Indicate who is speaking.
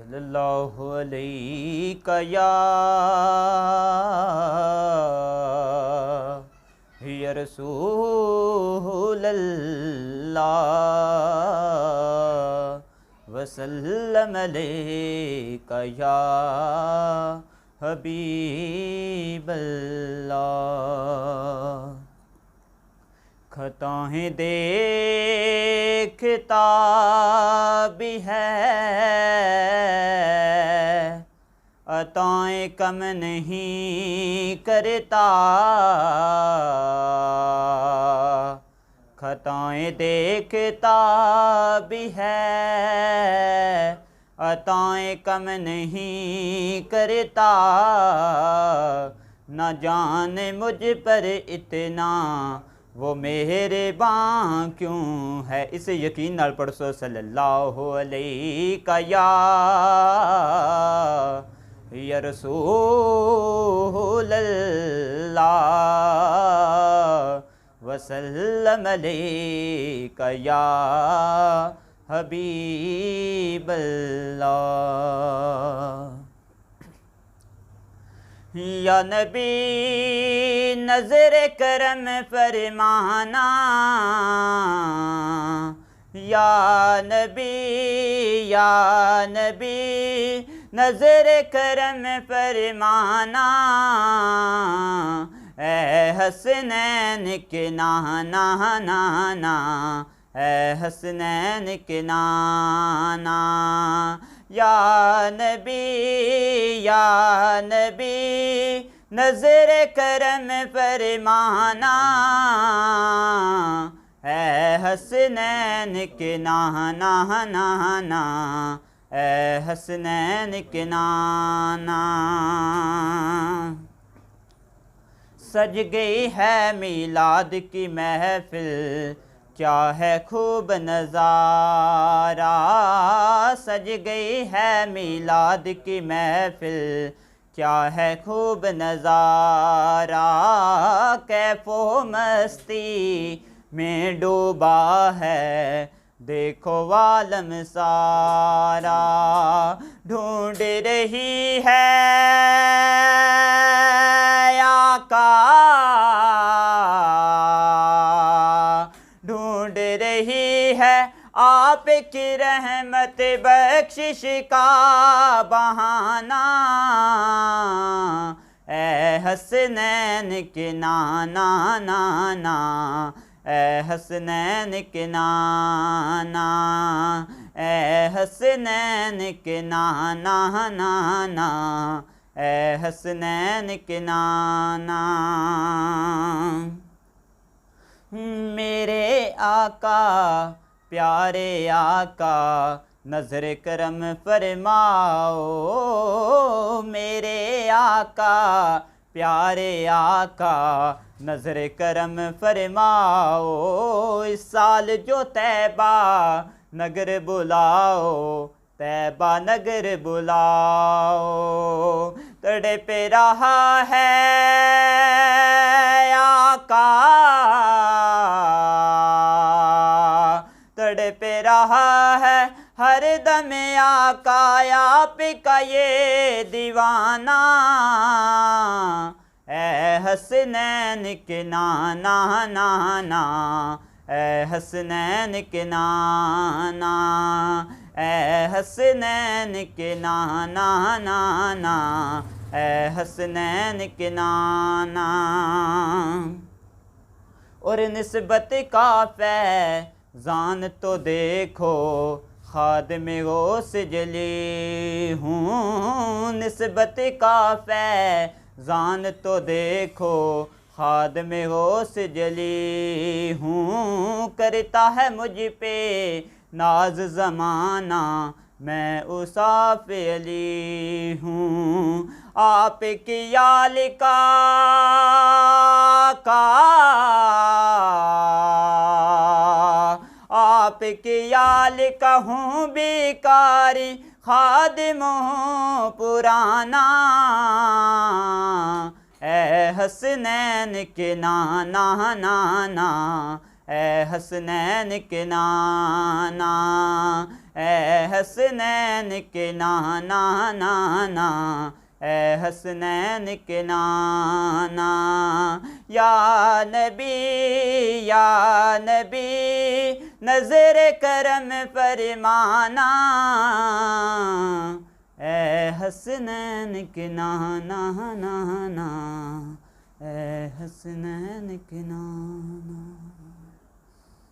Speaker 1: सल्लल्लाहु अलैका या रसूलल्लाह वसल्लम अलैका या हबीबल्लाह। खताएँ देखता भी है, अताएँ कम नहीं करता। खताएँ देखता भी है, अताएँ कम नहीं करता। न जाने मुझ पर इतना वो मेहरबान क्यों है। इसे यकीन नाल पढ़ो सल्लल्लाहु अलैका या रसूलल्लाह वसल्लम अलैका या हबीबल्लाह। या नबी नज़र करम फरमाना, या नबी नज़र करम फरमाना। ए हसनैन के नाना नाना, ए हसनैन के नाना। या नबी नज़र करम फरमाना। ए हसनैन के नाना नाना, ए हसनैन के नाना। सज गई है मीलाद की महफिल, क्या है खूब नज़ारा। सज गई है मीलाद की महफिल, क्या है खूब नज़ारा। कैफो मस्ती में डूबा है देखो वालम सारा। ढूंढ रही है आका, ढूंढ रही है आपकी रहमत बख्शिश का बहाना। ए हसनैन के नाना नाना, ए हसनैन के नाना, ए हसनैन के नाना नाना, ए हसनैन के नाना। मेरे आका प्यारे आका नज़र करम फरमाओ। मेरे आका प्यारे आका नज़र करम फरमाओ। इस साल जो तैबा नगर बुलाओ, तैबा नगर बुलाओ। तड़प रहा है आका, तड़प रहा है हर दम आका आपका ये दीवाना। ए हसनैन के नाना नाना, ए हसनैन के नाना, ए हसनैन के नाना नाना, ए हसनैन के नाना। और निस्बत का फैज़ान तो देखो खादिम गौस जली हूँ। निस्बत का फैज़ान तो देखो खादिम गौस जली हूँ। करता है मुझ पे नाज ज़माना, मैं उसाफ़ अली हूँ। आपकी याल का आपकी याल का हूँ बेकारी, खादिम हूँ पुराना। ए हसनैन के नाना नाना, ए हसनैन के नाना, ए हसनैन के नाना नाना, ए हसनैन के नाना। या नबी नज़र करम फरमाना, ए हसनैन के नाना नाना, ए हसनैन के नाना।